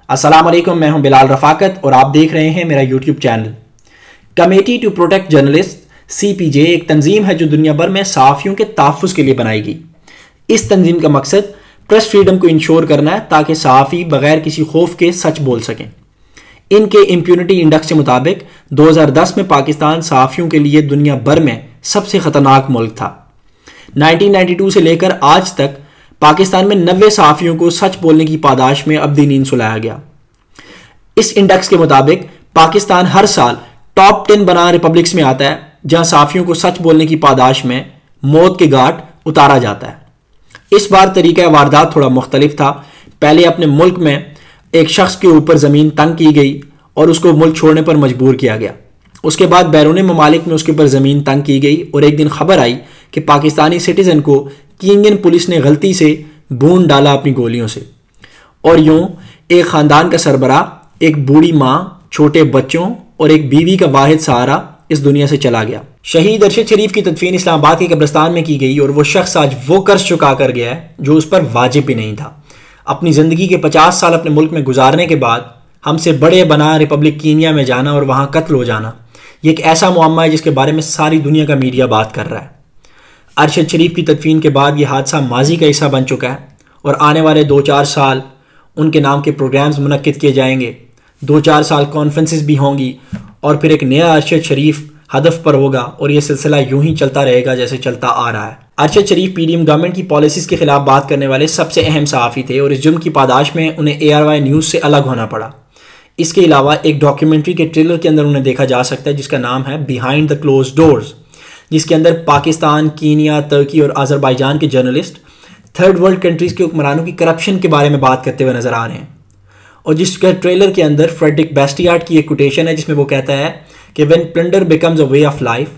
अस्सलाम वालेकुम, मैं हूं बिलाल रफाकत और आप देख रहे हैं मेरा YouTube channel. Committee to protect journalist CPJ एक तंजीम है जो दुनिया भर में सहाफ़ियों के तहफ़्फ़ुज़ के लिए बनाई गई। इस तंजीम का मकसद प्रेस फ्रीडम को इंश्योर करना है ताकि सहाफ़ी बगैर किसी खौफ के सच बोल सकें। इनके इम्प्यूनिटी इंडेक्स के मुताबिक 2010 में पाकिस्तान सहाफ़ियों के लिए दुनिया भर में सबसे ख़तरनाक मुल्क था। 1992 से लेकर आज तक पाकिस्तान में 90 सहाफ़ियों को सच बोलने की पादाश में अब्दी नींद सुलाया गया। इस इंडेक्स के मुताबिक पाकिस्तान हर साल टॉप 10 बनाम रिपब्लिक्स में आता है जहां सहाफ़ियों को सच बोलने की पादाश में मौत के घाट उतारा जाता है। इस बार तरीका वारदात थोड़ा मुख्तलिफ था। पहले अपने मुल्क में एक शख्स के ऊपर ज़मीन तंग की गई और उसको मुल्क छोड़ने पर मजबूर किया गया। उसके बाद बैरून ममालिक में उसके ऊपर ज़मीन तंग की गई और एक दिन खबर आई कि पाकिस्तानी सिटीज़न को कीनियन पुलिस ने गलती से भून डाला अपनी गोलियों से, और यूं एक ख़ानदान का सरबराह, एक बूढ़ी माँ, छोटे बच्चों और एक बीवी का वाहिद सहारा इस दुनिया से चला गया। शहीद अरशद शरीफ की तदफीन इस्लामाबाद के कब्रिस्तान में की गई और वो शख्स आज वो कर्ज चुका कर गया है जो उस पर वाजिब भी नहीं था। अपनी ज़िंदगी के 50 साल अपने मुल्क में गुजारने के बाद हमसे बड़े बना रिपब्लिक कीनिया में जाना और वहाँ कत्ल हो जाना, ये एक ऐसा मुअम्मा है जिसके बारे में सारी दुनिया का मीडिया बात कर रहा है। अरशद शरीफ की तदफीन के बाद ये हादसा माजी का हिस्सा बन चुका है और आने वाले 2-4 साल उनके नाम के प्रोग्राम्स मुनक्किद किए जाएंगे। 2-4 साल कॉन्फ्रेंसेस भी होंगी और फिर एक नया अरशद शरीफ हदफ पर होगा और ये सिलसिला यूं ही चलता रहेगा जैसे चलता आ रहा है। अरशद शरीफ PDM गवर्नमेंट की पॉलिसीज़ के खिलाफ बात करने वाले सबसे अहम सहाफ़ी थे और इस जुर्म की पादाश में उन्हें ARY न्यूज़ से अलग होना पड़ा। इसके अलावा एक डॉक्यूमेंट्री के ट्रेलर के अंदर उन्हें देखा जा सकता है जिसका नाम है बिहाइंड द क्लोज डोर्स, जिसके अंदर पाकिस्तान, कीनिया, तुर्की और अज़रबैजान के जर्नलिस्ट थर्ड वर्ल्ड कंट्रीज़ के हुक्मरानों की करप्शन के बारे में बात करते हुए नजर आ रहे हैं। और जिसके ट्रेलर के अंदर फ्रेडरिक बेस्टियार्ड की एक कोटेशन है जिसमें वो कहता है कि when plunder becomes a way of life,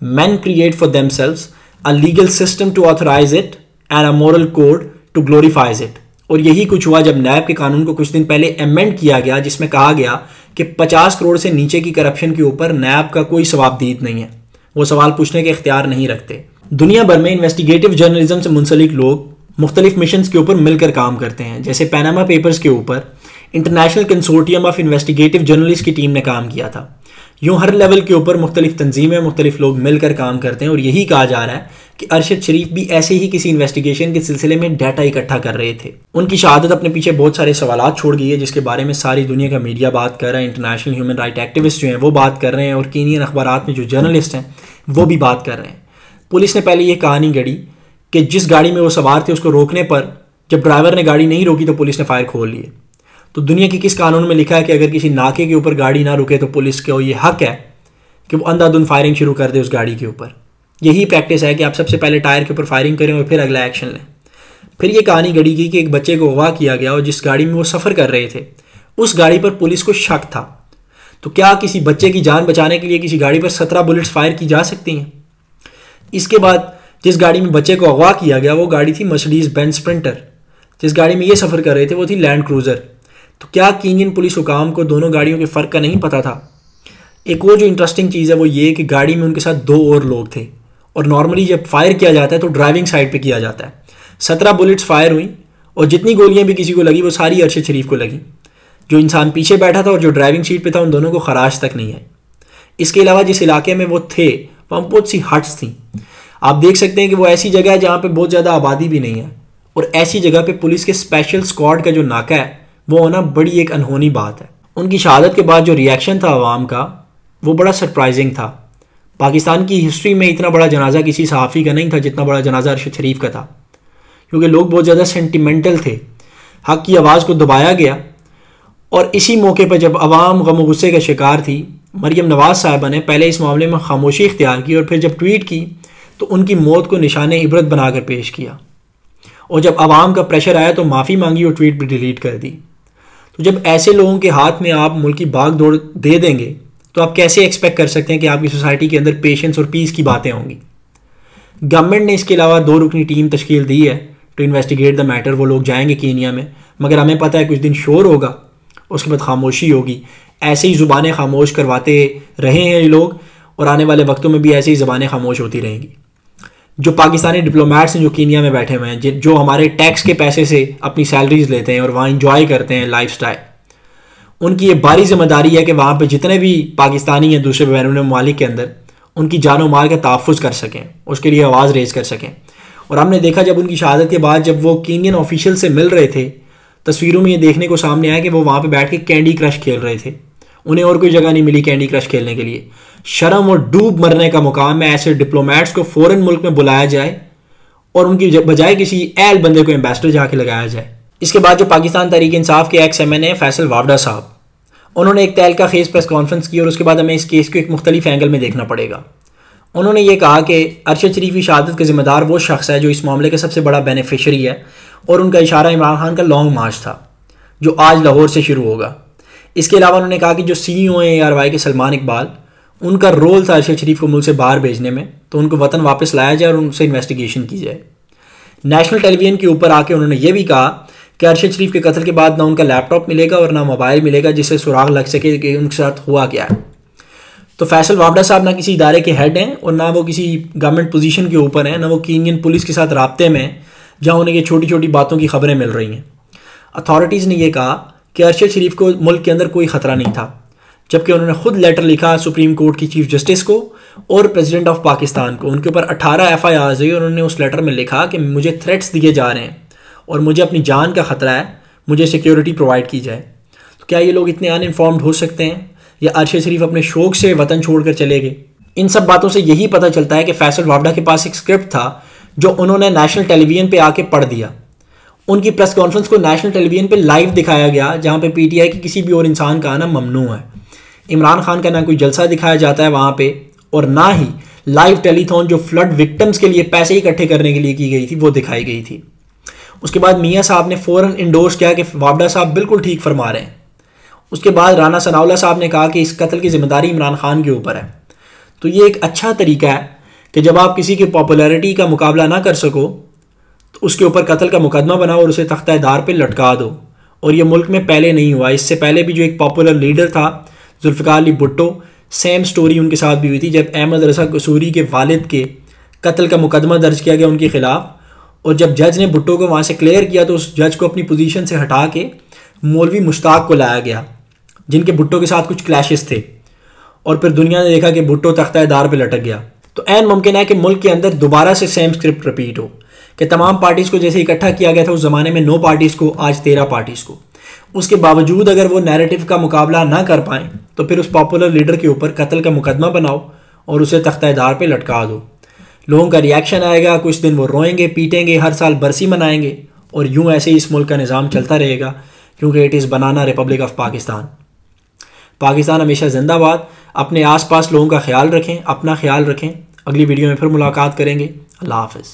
men create for themselves a legal system to authorize it and a moral code to glorifies it। और यही कुछ हुआ जब नैब के कानून को कुछ दिन पहले अमेंड किया गया जिसमें कहा गया कि 50 करोड़ से नीचे की करप्शन के ऊपर नैब का कोई सवाबदीद नहीं है, वो सवाल पूछने के इख्तियार नहीं रखते। दुनिया भर में इन्वेस्टिगेटिव जर्नलिज्म से मुंसलिक लोग मुख्तलिफ मिशंस के ऊपर मिलकर काम करते हैं। जैसे पैनामा पेपर्स के ऊपर international consortium of investigative journalist की टीम ने काम किया था। यूं हर लेवल के ऊपर मुख्तलिफ तंजीमें, मुख्तलिफ लोग मिलकर काम करते हैं और यही कहा जा रहा है कि अरशद शरीफ भी ऐसे ही किसी इन्वेस्टिगेशन के सिलसिले में डाटा इकट्ठा कर रहे थे। उनकी शहादत अपने पीछे बहुत सारे सवालात छोड़ गई है जिसके बारे में सारी दुनिया का मीडिया बात कर रहा है। इंटरनेशनल ह्यूमन राइट एक्टिविस्ट जो हैं वो बात कर रहे हैं और कीनियन अखबारात में जो जर्नलिस्ट हैं वो भी बात कर रहे हैं। पुलिस ने पहले ये कहानी गढ़ी कि जिस गाड़ी में वो सवार थे उसको रोकने पर जब ड्राइवर ने गाड़ी नहीं रोकी तो पुलिस ने फायर खोल लिए। तो दुनिया के किस कानून में लिखा है कि अगर किसी नाके के ऊपर गाड़ी ना रुके तो पुलिस को ये हक है कि वो अंधाधुंध फायरिंग शुरू कर दे उस गाड़ी के ऊपर। यही प्रैक्टिस है कि आप सबसे पहले टायर के ऊपर फायरिंग करें और फिर अगला एक्शन लें। फिर ये कहानी गढ़ी की कि एक बच्चे को अगवा किया गया और जिस गाड़ी में वो सफ़र कर रहे थे उस गाड़ी पर पुलिस को शक था। तो क्या किसी बच्चे की जान बचाने के लिए किसी गाड़ी पर 17 बुलेट्स फायर की जा सकती हैं? इसके बाद जिस गाड़ी में बच्चे को अगवा किया गया वो गाड़ी थी मर्सिडीज बेंज स्प्रिंटर। जिस गाड़ी में ये सफ़र कर रहे थे वो थी लैंड क्रूज़र। तो क्या कीनियन पुलिस हुकाम को दोनों गाड़ियों के फ़र्क का नहीं पता था? एक और जो इंटरेस्टिंग चीज़ है वो ये कि गाड़ी में उनके साथ 2 और लोग थे और नॉर्मली जब फायर किया जाता है तो ड्राइविंग साइड पे किया जाता है। 17 बुलेट्स फायर हुई और जितनी गोलियां भी किसी को लगी वो सारी अरशद शरीफ को लगी। जो इंसान पीछे बैठा था और जो ड्राइविंग सीट पे था उन दोनों को खराश तक नहीं आई। इसके अलावा जिस इलाके में वो थे वहाँ बहुत सी हट्स थी। आप देख सकते हैं कि वो ऐसी जगह है जहाँ पर बहुत ज़्यादा आबादी भी नहीं है और ऐसी जगह पर पुलिस के स्पेशल स्क्वाड का जो नाका है वो होना बड़ी एक अनहोनी बात है। उनकी शहादत के बाद जो रिएक्शन था आवाम का वो बड़ा सरप्राइजिंग था। पाकिस्तान की हिस्ट्री में इतना बड़ा जनाजा किसी सहाफ़ी का नहीं था जितना बड़ा जनाजा अरशद शरीफ का था, क्योंकि लोग बहुत ज़्यादा सेंटिमेंटल थे। हक़ की आवाज़ को दबाया गया और इसी मौके पर जब आवाम गम और गुस्से का शिकार थी, मरियम नवाज़ साहिबा ने पहले इस मामले में खामोशी इख्तियार की और फिर जब ट्वीट की तो उनकी मौत को निशाने इबरत बनाकर पेश किया और जब आवाम का प्रेशर आया तो माफ़ी मांगी और ट्वीट भी डिलीट कर दी। तो जब ऐसे लोगों के हाथ में आप मुल्क की भाग दौड़ दे देंगे तो आप कैसे एक्सपेक्ट कर सकते हैं कि आपकी सोसाइटी के अंदर पेशेंस और पीस की बातें होंगी। गवर्नमेंट ने इसके अलावा 2 रुकनी टीम तश्कील दी है टू इन्वेस्टिगेट द मैटर। वो लोग जाएंगे कीनिया में, मगर हमें पता है कुछ दिन शोर होगा, उसके बाद खामोशी होगी। ऐसे ही ज़ुबानें खामोश करवाते रहे हैं ये लोग और आने वाले वक्तों में भी ऐसे ही ज़ुबानें खामोश होती रहेंगी। जो पाकिस्तानी डिप्लोमेट्स हैं जो कीनिया में बैठे हुए हैं, जो हमारे टैक्स के पैसे से अपनी सैलरीज लेते हैं और वहाँ इंजॉय करते हैं लाइफस्टाइल, उनकी ये भारी जिम्मेदारी है कि वहाँ पे जितने भी पाकिस्तानी हैं दूसरे बैरून ममालिक के अंदर, उनकी जानो माल का तहफ़्फ़ुज़ कर सकें, उसके लिए आवाज़ रेज़ कर सकें। और हमने देखा जब उनकी शहादत के बाद जब वो कीनियन ऑफिशियल से मिल रहे थे, तस्वीरों में ये देखने को सामने आया कि वो वहाँ पे बैठ के कैंडी क्रश खेल रहे थे। उन्हें और कोई जगह नहीं मिली कैंडी क्रश खेलने के लिए। शर्म और डूब मरने का मुकाम है ऐसे डिप्लोमेट्स को फ़ौरन मुल्क में बुलाया जाए और उनकी बजाय किसी एल बंदे को एम्बेसडर जाके लगाया जाए। इसके बाद जो पाकिस्तान तहरीक इंसाफ के एक्स MNA फैसल वावडा साहब, उन्होंने एक तहलका खेज प्रेस कॉन्फ्रेंस की और उसके बाद हमें इस केस को एक मुख्तलिफ एंगल में देखना पड़ेगा। उन्होंने ये कहा कि अरशद शरीफ की शहादत का जिम्मेदार वो शख्स है जो इस मामले का सबसे बड़ा बेनिफिशरी है, और उनका इशारा इमरान खान का लॉन्ग मार्च था जो आज लाहौर से शुरू होगा। इसके अलावा उन्होंने कहा कि जो CEO हैं ARY के सलमान इकबाल, उनका रोल था अरशद शरीफ को मुल्क से बाहर भेजने में, तो उनको वतन वापस लाया जाए और उनसे इन्वेस्टिगेशन की जाए। नेशनल टेलीविजन के ऊपर आके उन्होंने ये भी कहा कि अरशद शरीफ के कत्ल के बाद ना उनका लैपटॉप मिलेगा और ना मोबाइल मिलेगा जिससे सुराग लग सके कि उनके साथ हुआ क्या है। तो फैसल वावडा साहब ना किसी इदारे के हेड हैं और ना वो किसी गवर्नमेंट पोजीशन के ऊपर हैं, ना वो कीनियन पुलिस के साथ राब्ते में हैं जहाँ उन्हें ये छोटी छोटी बातों की खबरें मिल रही हैं। अथॉरिटीज़ ने यह कहा कि अरशद शरीफ को मुल्क के अंदर कोई ख़तरा नहीं था, जबकि उन्होंने खुद लेटर लिखा सुप्रीम कोर्ट की चीफ जस्टिस को और प्रेसिडेंट ऑफ पाकिस्तान को। उनके ऊपर 18 FIRs हुई और उन्होंने उस लेटर में लिखा कि मुझे थ्रेट्स दिए जा रहे हैं और मुझे अपनी जान का ख़तरा है, मुझे सिक्योरिटी प्रोवाइड की जाए। तो क्या ये लोग इतने अनइन्फॉर्म्ड हो सकते हैं, या अरशद शरीफ अपने शौक से वतन छोड़कर चले गए? इन सब बातों से यही पता चलता है कि फैसल वावडा के पास एक स्क्रिप्ट था जो उन्होंने नेशनल टेलीविजन पे आके पढ़ दिया। उनकी प्रेस कॉन्फ्रेंस को नेशनल टेलीविजन पे लाइव दिखाया गया, जहाँ पे PTI के किसी भी और इंसान का आना ममनू है। इमरान खान का ना कोई जलसा दिखाया जाता है वहाँ पे, और ना ही लाइव टेलीथॉन जो फ्लड विक्टिम्स के लिए पैसे इकट्ठे करने के लिए की गई थी वो दिखाई गई थी। उसके बाद मियाँ साहब ने फ़ौरन इंडोर्स किया कि वावडा साहब बिल्कुल ठीक फरमा रहे हैं। उसके बाद राना सनाउल्लाह साहब ने कहा कि इस कत्ल की जिम्मेदारी इमरान खान के ऊपर है। तो ये एक अच्छा तरीका है कि जब आप किसी की पॉपुलैरिटी का मुकाबला ना कर सको तो उसके ऊपर कत्ल का मुकदमा बनाओ और उसे तख्ता-ए-दार पे लटका दो। और ये मुल्क में पहले नहीं हुआ, इससे पहले भी जो एक पॉपुलर लीडर था जुल्फ़िकार अली भुट्टो, सेम स्टोरी उनके साथ भी हुई थी जब अहमद रज़ा कसूरी के वालिद के कत्ल का मुकदमा दर्ज किया गया उनके खिलाफ, और जब जज ने भुट्टो को वहाँ से क्लियर किया तो उस जज को अपनी पोजीशन से हटा के मौलवी मुश्ताक को लाया गया जिनके भुट्टो के साथ कुछ क्लैशेस थे, और फिर दुनिया ने देखा कि भुट्टो तख्ता-ए-दार पे लटक गया। तो ऐन मुमकिन है कि मुल्क के अंदर दोबारा से सेम स्क्रिप्ट रिपीट हो कि तमाम पार्टीज़ को जैसे इकट्ठा किया गया था उस ज़माने में 9 पार्टीज़ को, आज 13 पार्टीज़ को। उसके बावजूद अगर वो नैरेटिव का मुकाबला ना कर पाएँ तो फिर उस पॉपुलर लीडर के ऊपर कत्ल का मुकदमा बनाओ और उसे तख्ता-ए-दार पे लटका दो। लोगों का रिएक्शन आएगा, कुछ दिन वो रोएंगे पीटेंगे, हर साल बरसी मनाएंगे, और यूं ऐसे ही इस मुल्क का निज़ाम चलता रहेगा, क्योंकि it is banana Republic of Pakistan. Pakistan हमेशा जिंदाबाद। अपने आसपास लोगों का ख्याल रखें, अपना ख्याल रखें। अगली वीडियो में फिर मुलाकात करेंगे। अल्लाह हाफ़िज़।